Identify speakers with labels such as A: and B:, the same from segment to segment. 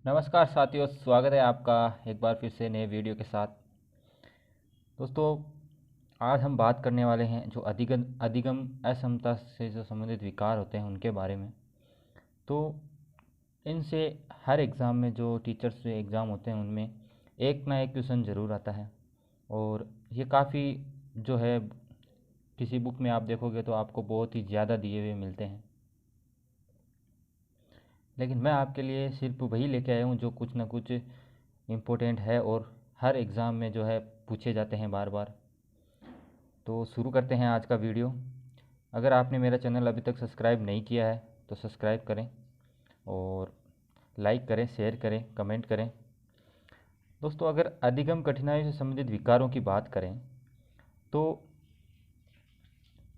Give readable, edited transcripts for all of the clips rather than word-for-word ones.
A: नमस्कार साथियों, स्वागत है आपका एक बार फिर से नए वीडियो के साथ। दोस्तों, आज हम बात करने वाले हैं जो अधिगम अधिगम असमता से जो संबंधित विकार होते हैं उनके बारे में। तो इनसे हर एग्ज़ाम में जो टीचर्स से एग्ज़ाम होते हैं उनमें एक ना एक क्वेश्चन ज़रूर आता है। और ये काफ़ी जो है किसी बुक में आप देखोगे तो आपको बहुत ही ज़्यादा दिए हुए मिलते हैं, लेकिन मैं आपके लिए सिर्फ वही लेके आया हूँ जो कुछ ना कुछ इम्पोर्टेंट है और हर एग्ज़ाम में जो है पूछे जाते हैं बार बार। तो शुरू करते हैं आज का वीडियो। अगर आपने मेरा चैनल अभी तक सब्सक्राइब नहीं किया है तो सब्सक्राइब करें और लाइक करें, शेयर करें, कमेंट करें। दोस्तों, अगर अधिगम कठिनाइयों से संबंधित विकारों की बात करें तो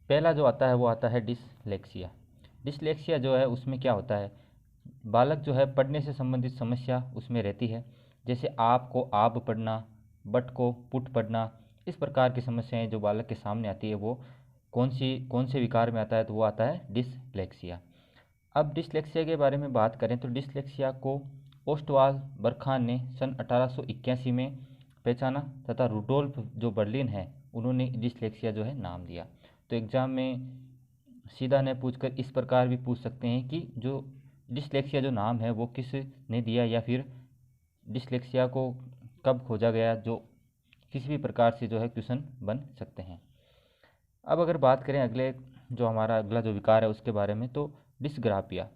A: पहला जो आता है वो आता है डिसलेक्सिया। डिसलेक्सिया जो है उसमें क्या होता है, बालक जो है पढ़ने से संबंधित समस्या उसमें रहती है। जैसे आप को आप पढ़ना, बट को पुट पढ़ना, इस प्रकार की समस्याएं जो बालक के सामने आती है वो कौन से विकार में आता है, तो वो आता है डिसलेक्सिया। अब डिसलेक्सिया के बारे में बात करें तो डिसलेक्सिया को ओस्टवाल बरखान ने सन 1881 में पहचाना तथा रुडोल्फ जो बर्लिन है उन्होंने डिसलेक्सिया जो है नाम दिया। तो एग्ज़ाम में सीधा न पूछकर इस प्रकार भी पूछ सकते हैं कि जो डिसलेक्सिया जो नाम है वो किस ने दिया, या फिर डिसलेक्सिया को कब खोजा गया, जो किसी भी प्रकार से जो है क्वेश्चन बन सकते हैं। अब अगर बात करें जो हमारा अगला जो विकार है उसके बारे में, तो डिस्ग्राफिया।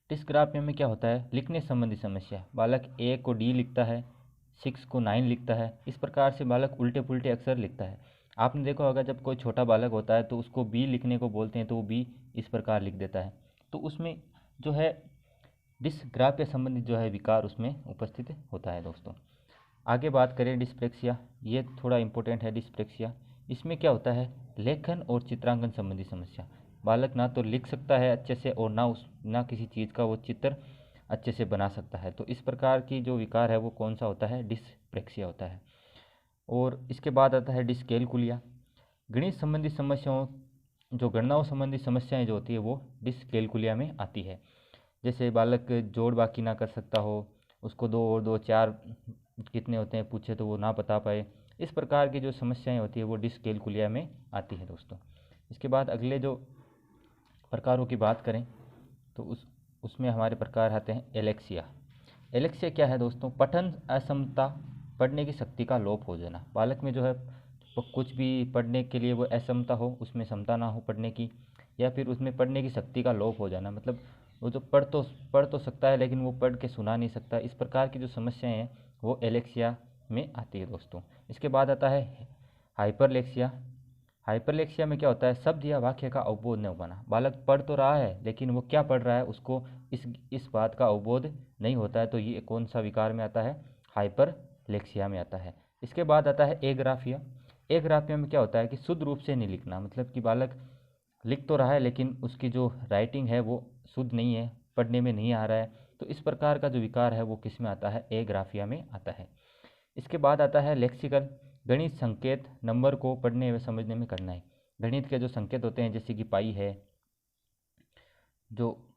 A: डिस्ग्राफिया में क्या होता है, लिखने संबंधी समस्या। बालक ए को डी लिखता है, 6 को 9 लिखता है, इस प्रकार से बालक उल्टे पुल्टे अक्षर लिखता है। आपने देखा होगा जब कोई छोटा बालक होता है तो उसको बी लिखने को बोलते हैं तो वो बी इस प्रकार लिख देता है। तो उसमें जो है डिस्ग्राफिया संबंधित जो है विकार उसमें उपस्थित होता है। दोस्तों, आगे बात करें डिस्प्लेक्सिया, ये थोड़ा इंपॉर्टेंट है डिस्प्लेक्सिया। इसमें क्या होता है, लेखन और चित्रांकन संबंधी समस्या। बालक ना तो लिख सकता है अच्छे से और ना किसी चीज़ का वो चित्र अच्छे से बना सकता है। तो इस प्रकार की जो विकार है वो कौन सा होता है, डिस्प्लेक्सिया होता है। और इसके बाद आता है डिस्कैलकुलिया। गणित संबंधी समस्याओं, जो गणनाओं संबंधी समस्याएं जो होती है वो डिस्कैलकुलिया में आती है। जैसे बालक जोड़ बाकी ना कर सकता हो, उसको 2 और 2 4 कितने होते हैं पूछे तो वो ना बता पाए, इस प्रकार की जो समस्याएं होती है वो डिस्कैलकुलिया में आती है। दोस्तों, इसके बाद अगले जो प्रकारों की बात करें तो उसमें हमारे प्रकार आते हैं एलेक्सिया। एलेक्सिया क्या है दोस्तों, पठन असमता, पढ़ने की शक्ति का लोप हो जाना। बालक में जो है कुछ भी पढ़ने के लिए वो असमता हो, उसमें क्षमता ना हो पढ़ने की, या फिर उसमें पढ़ने की शक्ति का लोप हो जाना, मतलब वो जो पढ़ तो सकता है लेकिन वो पढ़ के सुना नहीं सकता। इस प्रकार की जो समस्याएं हैं वो एलेक्सिया में आती है। दोस्तों, इसके बाद आता है हाइपरलेक्सिया। हाइपरलेक्सिया में क्या होता है, शब्द या वाक्य का अवबोध न हो पाना। बालक पढ़ तो रहा है लेकिन वो क्या पढ़ रहा है उसको इस बात का अवबोध नहीं होता है। तो ये कौन सा विकार में आता है, हाइपरलेक्सिया में आता है। इसके बाद आता है एग्राफिया। एग्राफिया में क्या होता है कि शुद्ध रूप से नहीं लिखना, मतलब कि बालक लिख तो रहा है लेकिन उसकी जो राइटिंग है वो शुद्ध नहीं है, पढ़ने में नहीं आ रहा है। तो इस प्रकार का जो विकार है वो किस में आता है, एग्राफिया में आता है। इसके बाद आता है लेक्सिकल। गणित संकेत, नंबर को पढ़ने व समझने में कठिनाई। गणित के जो संकेत होते हैं जैसे कि पाई है, जो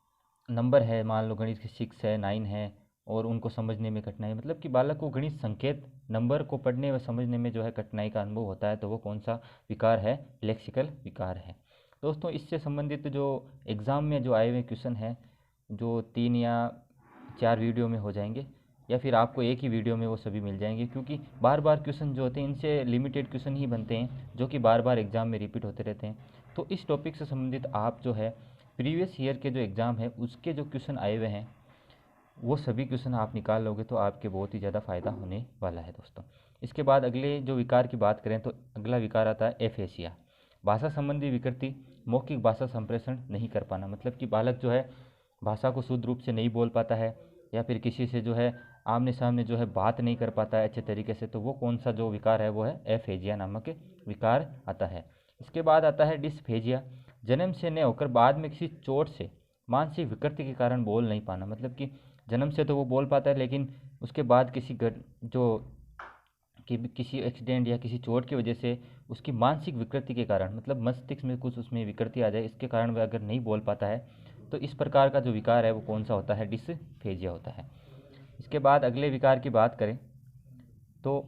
A: नंबर है, मान लो गणित के 6 है, 9 है, और उनको समझने में कठिनाई, मतलब कि बालक को गणित संकेत नंबर को पढ़ने व समझने में जो है कठिनाई का अनुभव होता है, तो वो कौन सा विकार है, लेक्सिकल विकार है। दोस्तों, इससे संबंधित जो एग्ज़ाम में जो आए हुए क्वेश्चन हैं, जो 3 या 4 वीडियो में हो जाएंगे, या फिर आपको एक ही वीडियो में वो सभी मिल जाएंगे, क्योंकि बार बार क्वेश्चन जो होते हैं इनसे लिमिटेड क्वेश्चन ही बनते हैं जो कि बार बार एग्ज़ाम में रिपीट होते रहते हैं। तो इस टॉपिक से संबंधित आप जो है प्रीवियस ईयर के जो एग्ज़ाम है उसके जो क्वेश्चन आए हुए हैं वो सभी क्वेश्चन आप निकाल लोगे तो आपके बहुत ही ज़्यादा फ़ायदा होने वाला है। दोस्तों, इसके बाद अगले जो विकार की बात करें तो अगला विकार आता है एफेसिया। भाषा संबंधी विकृति, मौखिक भाषा संप्रेषण नहीं कर पाना, मतलब कि बालक जो है भाषा को शुद्ध रूप से नहीं बोल पाता है, या फिर किसी से जो है आमने सामने जो है बात नहीं कर पाता है अच्छे तरीके से, तो वो कौन सा जो विकार है वो है एफेजिया नामक विकार आता है। इसके बाद आता है डिस्फेजिया। जन्म से न होकर बाद में किसी चोट से मानसिक विकृति के कारण बोल नहीं पाना, मतलब कि जन्म से तो वो बोल पाता है लेकिन उसके बाद किसी एक्सीडेंट या किसी चोट की वजह से उसकी मानसिक विकृति के कारण, मतलब मस्तिष्क में कुछ उसमें विकृति आ जाए, इसके कारण वह अगर नहीं बोल पाता है तो इस प्रकार का जो विकार है वो कौन सा होता है, डिस्फेजिया होता है। इसके बाद अगले विकार की बात करें तो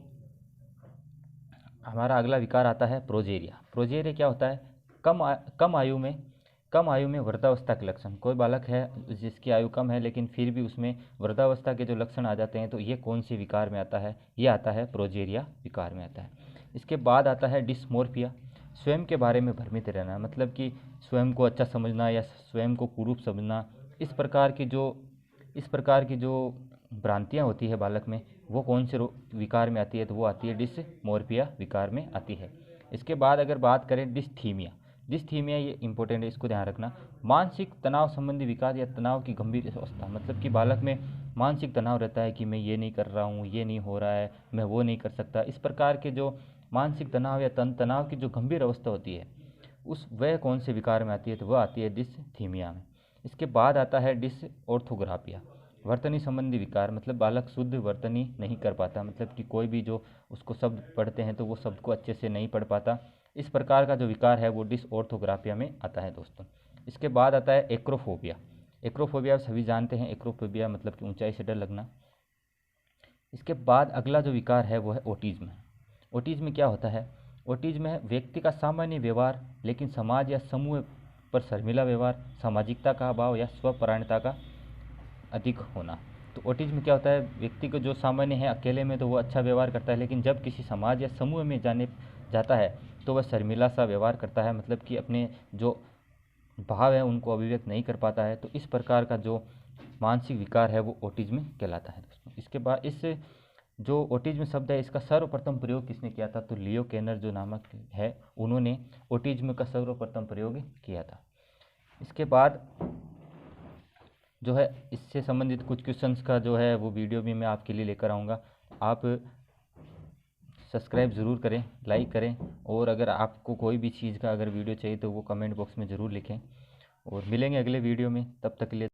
A: हमारा अगला विकार आता है प्रोजेरिया। प्रोजेरिया क्या होता है, कम आयु में वृद्धावस्था के लक्षण। कोई बालक है जिसकी आयु कम है लेकिन फिर भी उसमें वृद्धावस्था के जो लक्षण आ जाते हैं, तो ये कौन से विकार में आता है, ये आता है प्रोजेरिया विकार में आता है। इसके बाद आता है डिस्मोर्फिया। स्वयं के बारे में भ्रमित रहना, मतलब कि स्वयं को अच्छा समझना या स्वयं को कुरूप समझना, इस प्रकार की जो भ्रांतियाँ होती है बालक में, वो कौन से विकार में आती है, तो वो आती है डिस्मोर्फिया विकार में आती है। इसके बाद अगर बात करें डिस्थीमिया, डिस्थीमिया ये इंपॉर्टेंट है, इसको ध्यान रखना। मानसिक तनाव संबंधी विकार या तनाव की गंभीर अवस्था, मतलब कि बालक में मानसिक तनाव रहता है कि मैं ये नहीं कर रहा हूँ, ये नहीं हो रहा है, मैं वो नहीं कर सकता। इस प्रकार के जो मानसिक तनाव या तनाव की जो गंभीर अवस्था होती है, वह कौन से विकार में आती है, तो वह आती है डिस्थीमिया में। इसके बाद आता है डिसऑर्थोग्राफिया, वर्तनी संबंधी विकार, मतलब बालक शुद्ध वर्तनी नहीं कर पाता, मतलब कि कोई भी जो उसको शब्द पढ़ते हैं तो वो शब्द को अच्छे से नहीं पढ़ पाता। इस प्रकार का जो विकार है वो डिसऑर्थोग्राफिया में आता है दोस्तों। इसके बाद आता है एक्रोफोबिया। एक्रोफोबिया सभी जानते हैं, एक्रोफोबिया मतलब कि ऊंचाई से डर लगना। इसके बाद अगला जो विकार है वो है ओटिज्म। ओटिज्म क्या होता है, ओटिज्म है व्यक्ति का सामान्य व्यवहार लेकिन समाज या समूह पर शर्मिला व्यवहार, सामाजिकता का अभाव या स्वपरायणता का अधिक होना। तो ओटिज्म क्या होता है, व्यक्ति को जो सामान्य है अकेले में तो वो अच्छा व्यवहार करता है, लेकिन जब किसी समाज या समूह में जाता है तो वह शर्मिला सा व्यवहार करता है, मतलब कि अपने जो भाव है उनको अभिव्यक्त नहीं कर पाता है। तो इस प्रकार का जो मानसिक विकार है वो ओटिज्म कहलाता है दोस्तों। इसके बाद इस जो ओटिज्म शब्द है इसका सर्वप्रथम प्रयोग किसने किया था, तो लियो केनर जो नामक है, उन्होंने ओटिज्म का सर्वप्रथम प्रयोग किया था। इसके बाद जो है इससे संबंधित कुछ क्वेश्चंस का जो है वो वीडियो भी मैं आपके लिए लेकर आऊँगा। आप सब्सक्राइब ज़रूर करें, लाइक करें, और अगर आपको कोई भी चीज़ का अगर वीडियो चाहिए तो वो कमेंट बॉक्स में ज़रूर लिखें। और मिलेंगे अगले वीडियो में, तब तक के लिए